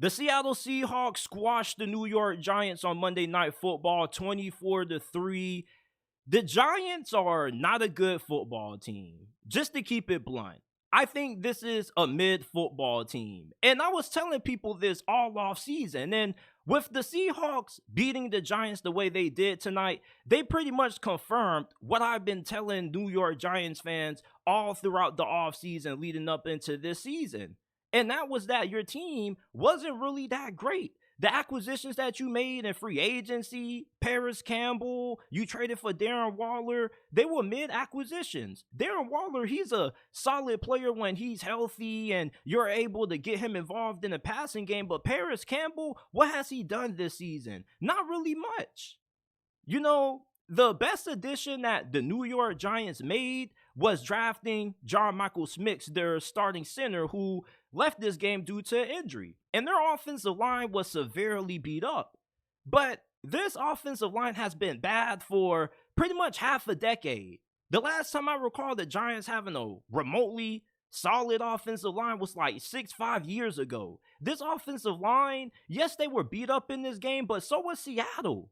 The Seattle Seahawks squashed the New York Giants on Monday Night Football 24-3. The Giants are not a good football team. Just to keep it blunt, I think this is a mid-football team. And I was telling people this all off season. And with the Seahawks beating the Giants the way they did tonight, they pretty much confirmed what I've been telling New York Giants fans all throughout the offseason leading up into this season. And that was that your team wasn't really that great. The acquisitions that you made in free agency, Paris Campbell, you traded for Darren Waller, they were mid-acquisitions. Darren Waller, he's a solid player when he's healthy and you're able to get him involved in the passing game. But Paris Campbell, what has he done this season? Not really much. You know, the best addition that the New York Giants made was drafting John Michael Smith, their starting center, who left this game due to injury. And their offensive line was severely beat up. But this offensive line has been bad for pretty much half a decade. The last time I recall the Giants having a remotely solid offensive line was like 6-5 years ago. This offensive line, yes, they were beat up in this game, but so was Seattle.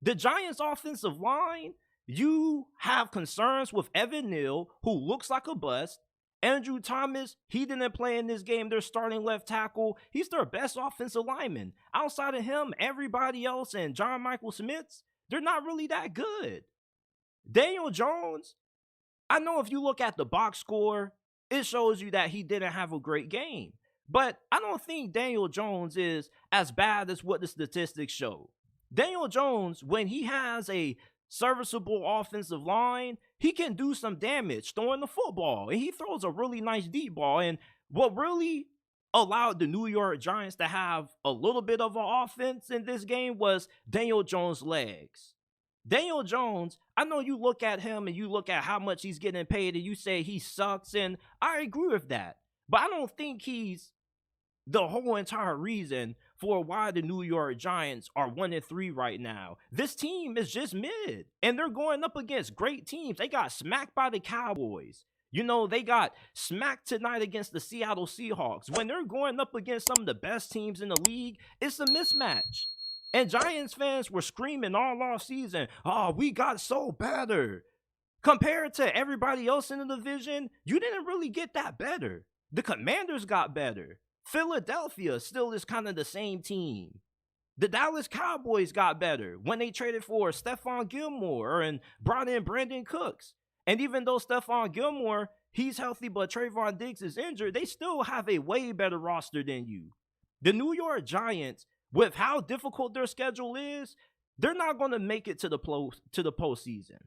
The Giants' offensive line, you have concerns with Evan Neal, who looks like a bust. Andrew Thomas, he didn't play in this game. Their starting left tackle, he's their best offensive lineman. Outside of him, everybody else and John Michael Smith, they're not really that good. Daniel Jones, I know if you look at the box score, it shows you that he didn't have a great game. But I don't think Daniel Jones is as bad as what the statistics show. Daniel Jones, when he has a serviceable offensive line, he can do some damage throwing the football, and he throws a really nice deep ball. And what really allowed the New York Giants to have a little bit of an offense in this game was Daniel Jones' legs. Daniel Jones, I know you look at him and you look at how much he's getting paid and you say he sucks, and I agree with that. But I don't think he's the whole entire reason for why the New York Giants are 1-3 right now. This team is just mid, and they're going up against great teams. They got smacked by the Cowboys. You know, they got smacked tonight against the Seattle Seahawks. When they're going up against some of the best teams in the league, it's a mismatch. And Giants fans were screaming all off season, oh, we got so better. Compared to everybody else in the division, you didn't really get that better. The Commanders got better. Philadelphia still is kind of the same team. The Dallas Cowboys got better when they traded for Stephon Gilmore and brought in Brandon Cooks. And even though Stephon Gilmore, he's healthy, but Trayvon Diggs is injured, they still have a way better roster than you. The New York Giants, with how difficult their schedule is, they're not going to make it to the postseason.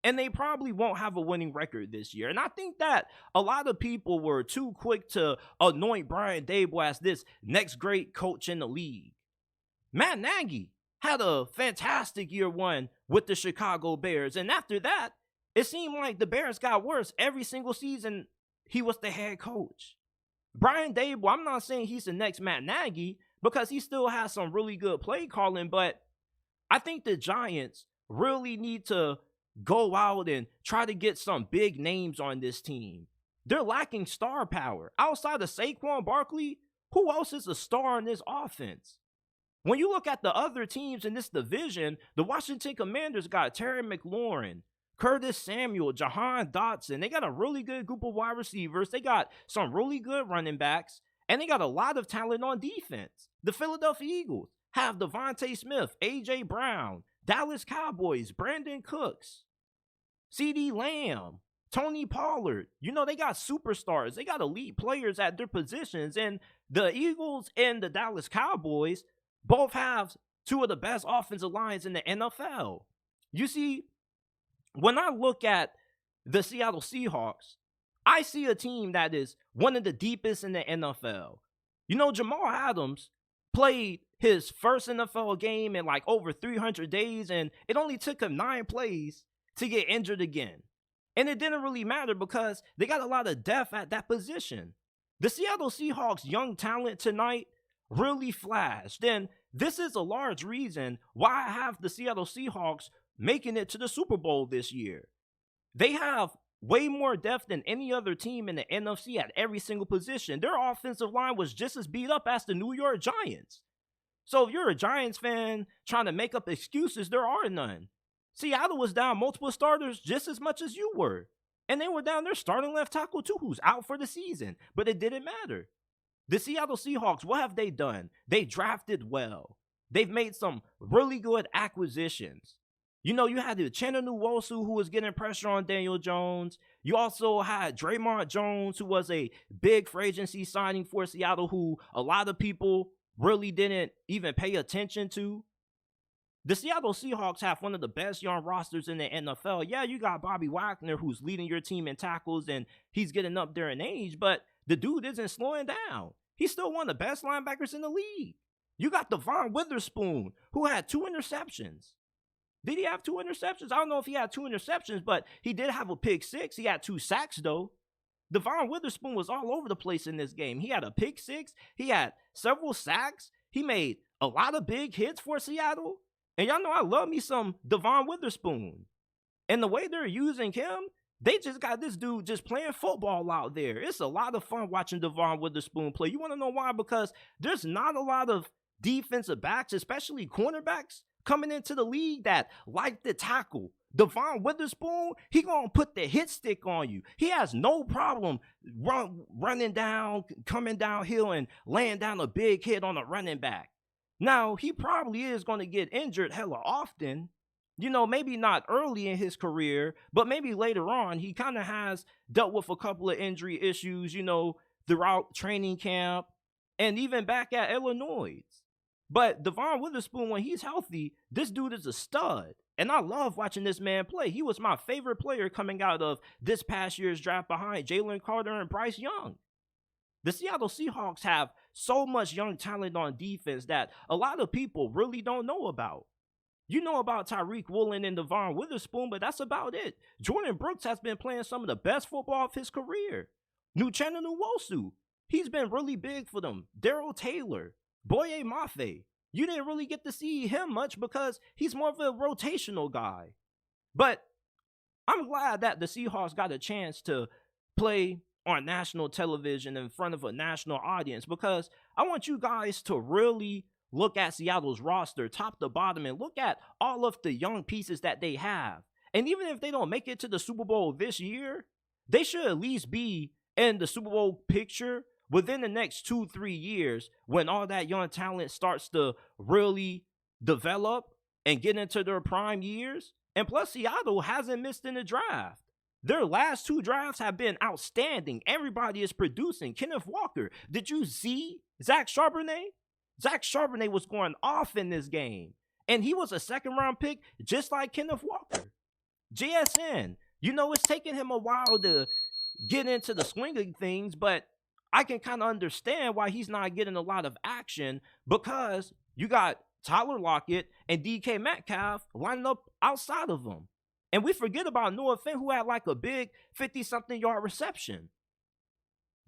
And they probably won't have a winning record this year. And I think that a lot of people were too quick to anoint Brian Daboll as this next great coach in the league. Matt Nagy had a fantastic year one with the Chicago Bears. And after that, it seemed like the Bears got worse every single season he was the head coach. Brian Daboll, I'm not saying he's the next Matt Nagy because he still has some really good play calling, but I think the Giants really need to go out and try to get some big names on this team. They're lacking star power. Outside of Saquon Barkley, who else is a star in this offense? When you look at the other teams in this division, the Washington Commanders got Terry McLaurin, Curtis Samuel, Jahan Dotson. They got a really good group of wide receivers. They got some really good running backs, and they got a lot of talent on defense. The Philadelphia Eagles have Devontae Smith, A.J. Brown, Dallas Cowboys, Brandon Cooks, CeeDee Lamb, Tony Pollard. You know, they got superstars. They got elite players at their positions. And the Eagles and the Dallas Cowboys both have two of the best offensive lines in the NFL. You see, when I look at the Seattle Seahawks, I see a team that is one of the deepest in the NFL. You know, Jamal Adams played his first NFL game in like over 300 days, and it only took him 9 plays to get injured again. And it didn't really matter because they got a lot of depth at that position. The Seattle Seahawks' young talent tonight really flashed, and this is a large reason why I have the Seattle Seahawks making it to the Super Bowl this year. They have way more depth than any other team in the NFC at every single position. Their offensive line was just as beat up as the New York Giants. So if you're a Giants fan trying to make up excuses, there are none. Seattle was down multiple starters just as much as you were. And they were down their starting left tackle too, who's out for the season. But it didn't matter. The Seattle Seahawks, what have they done? They drafted well. They've made some really good acquisitions. You know, you had the Uchenna Nwosu, who was getting pressure on Daniel Jones. You also had Draymond Jones, who was a big free agency signing for Seattle, who a lot of people really didn't even pay attention to. The Seattle Seahawks have one of the best young rosters in the NFL. Yeah, you got Bobby Wagner, who's leading your team in tackles, and he's getting up there in age, but the dude isn't slowing down. He's still one of the best linebackers in the league. You got Devon Witherspoon, who had 2 interceptions. Did he have 2 interceptions? I don't know if he had 2 interceptions, but he did have a pick 6. He had 2 sacks, though. Devon Witherspoon was all over the place in this game. He had a pick 6. He had several sacks. He made a lot of big hits for Seattle. And y'all know I love me some Devon Witherspoon. And the way they're using him, they just got this dude just playing football out there. It's a lot of fun watching Devon Witherspoon play. You want to know why? Because there's not a lot of defensive backs, especially cornerbacks, coming into the league that like to tackle. Devon Witherspoon, he gonna put the hit stick on you. He has no problem running down, coming downhill, and laying down a big hit on a running back. Now, he probably is going to get injured hella often. You know, maybe not early in his career, but maybe later on. He kind of has dealt with a couple of injury issues, you know, throughout training camp and even back at Illinois. But Devon Witherspoon, when he's healthy, this dude is a stud. And I love watching this man play. He was my favorite player coming out of this past year's draft behind Jalen Carter and Bryce Young. The Seattle Seahawks have so much young talent on defense that a lot of people really don't know about. You know about Tyreek Woolen and Devon Witherspoon, but that's about it. Jordan Brooks has been playing some of the best football of his career. Uchenna Nwosu, he's been really big for them. Darrell Taylor, Boye Mafe. You didn't really get to see him much because he's more of a rotational guy. But I'm glad that the Seahawks got a chance to play on national television in front of a national audience, because I want you guys to really look at Seattle's roster top to bottom and look at all of the young pieces that they have. And even if they don't make it to the Super Bowl this year, they should at least be in the Super Bowl picture within the next 2-3 years when all that young talent starts to really develop and get into their prime years. And plus, Seattle hasn't missed in the draft. Their last 2 drafts have been outstanding. Everybody is producing. Kenneth Walker. Did you see Zach Charbonnet? Zach Charbonnet was going off in this game. And he was a 2nd-round pick just like Kenneth Walker. JSN. You know, it's taken him a while to get into the swing of things, but I can kind of understand why he's not getting a lot of action, because you got Tyler Lockett and DK Metcalf lining up outside of him. And we forget about Noah Fent, who had like a big 50-something yard reception.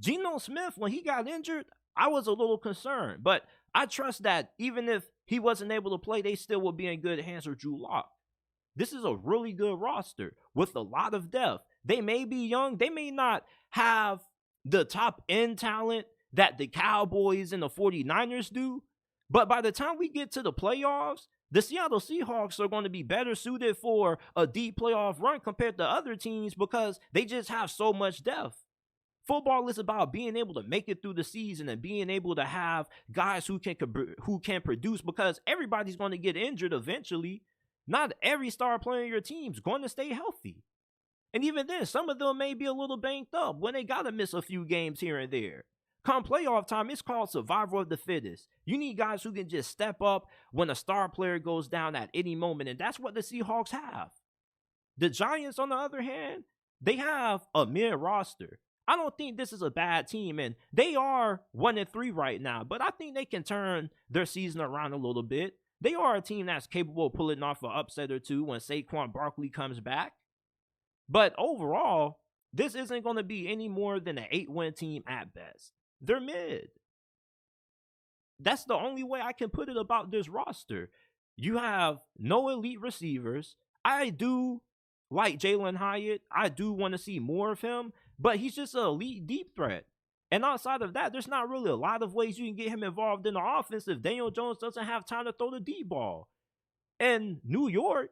Geno Smith, when he got injured, I was a little concerned. But I trust that even if he wasn't able to play, they still will be in good hands with Drew Lock. This is a really good roster with a lot of depth. They may be young. They may not have the top-end talent that the Cowboys and the 49ers do. But by the time we get to the playoffs, the Seattle Seahawks are going to be better suited for a deep playoff run compared to other teams because they just have so much depth. Football is about being able to make it through the season and being able to have guys who can produce, because everybody's going to get injured eventually. Not every star player on your team is going to stay healthy. And even then, some of them may be a little banged up when they got to miss a few games here and there. Come playoff time, it's called survival of the fittest. You need guys who can just step up when a star player goes down at any moment, and that's what the Seahawks have. The Giants, on the other hand, they have a mid-roster. I don't think this is a bad team, and they are 1-3 right now, but I think they can turn their season around a little bit. They are a team that's capable of pulling off an upset or two when Saquon Barkley comes back. But overall, this isn't going to be any more than an 8-win team at best. They're mid. That's the only way I can put it about this roster. You have no elite receivers. I do like Jalen Hyatt. I do want to see more of him, but he's just an elite deep threat. And outside of that, there's not really a lot of ways you can get him involved in the offense if Daniel Jones doesn't have time to throw the deep ball. And New York,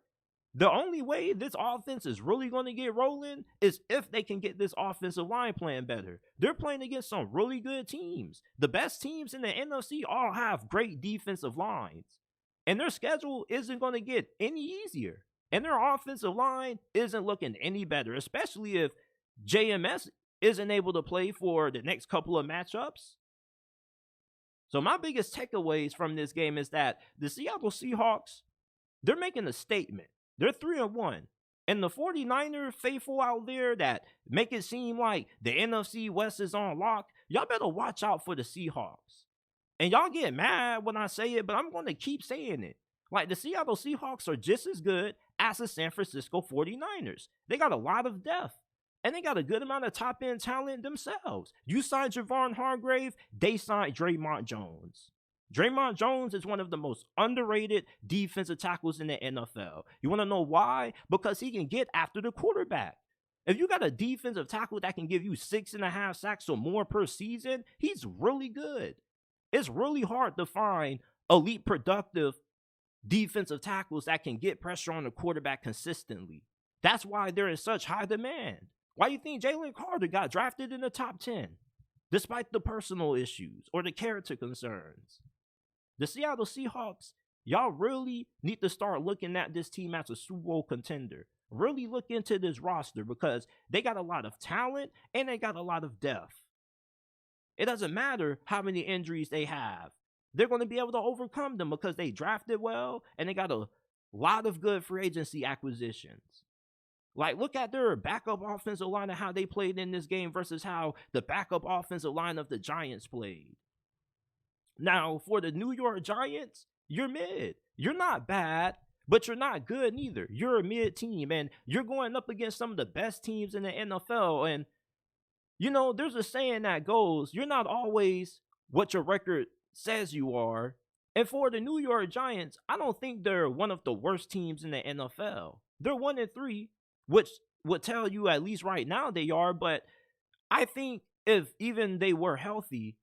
the only way this offense is really going to get rolling is if they can get this offensive line playing better. They're playing against some really good teams. The best teams in the NFC all have great defensive lines. And their schedule isn't going to get any easier. And their offensive line isn't looking any better, especially if JMS isn't able to play for the next couple of matchups. So my biggest takeaways from this game is that the Seattle Seahawks, they're making a statement. They're 3-1. And the 49er faithful out there that make it seem like the NFC West is on lock, y'all better watch out for the Seahawks. And y'all get mad when I say it, but I'm going to keep saying it. Like, the Seattle Seahawks are just as good as the San Francisco 49ers. They got a lot of depth. And they got a good amount of top-end talent themselves. You signed Javon Hargrave, they signed Draymond Jones. Draymond Jones is one of the most underrated defensive tackles in the NFL. You want to know why? Because he can get after the quarterback. If you got a defensive tackle that can give you 6.5 sacks or more per season, he's really good. It's really hard to find elite productive defensive tackles that can get pressure on the quarterback consistently. That's why they're in such high demand. Why do you think Jalen Carter got drafted in the top 10, despite the personal issues or the character concerns? The Seattle Seahawks, y'all really need to start looking at this team as a Super Bowl contender. Really look into this roster because they got a lot of talent and they got a lot of depth. It doesn't matter how many injuries they have. They're going to be able to overcome them because they drafted well and they got a lot of good free agency acquisitions. Like, look at their backup offensive line and how they played in this game versus how the backup offensive line of the Giants played. Now, for the New York Giants, you're mid. You're not bad, but you're not good neither. You're a mid team, and you're going up against some of the best teams in the NFL. And, you know, there's a saying that goes, you're not always what your record says you are. And for the New York Giants, I don't think they're one of the worst teams in the NFL. They're 1-3. Which would tell you at least right now they are, but I think if even they were healthy,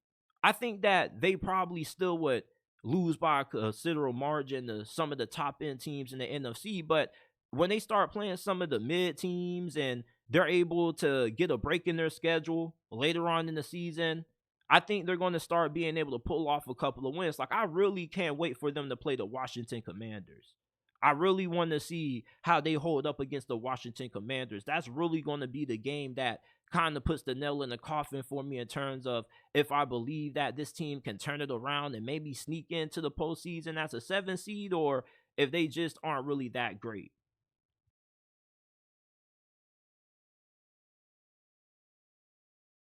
I think that they probably still would lose by a considerable margin to some of the top end teams in the NFC. But when they start playing some of the mid teams and they're able to get a break in their schedule later on in the season, I think they're going to start being able to pull off a couple of wins. Like, I really can't wait for them to play the Washington Commanders. I really want to see how they hold up against the Washington Commanders. That's really going to be the game that kind of puts the nail in the coffin for me in terms of if I believe that this team can turn it around and maybe sneak into the postseason as a 7 seed, or if they just aren't really that great.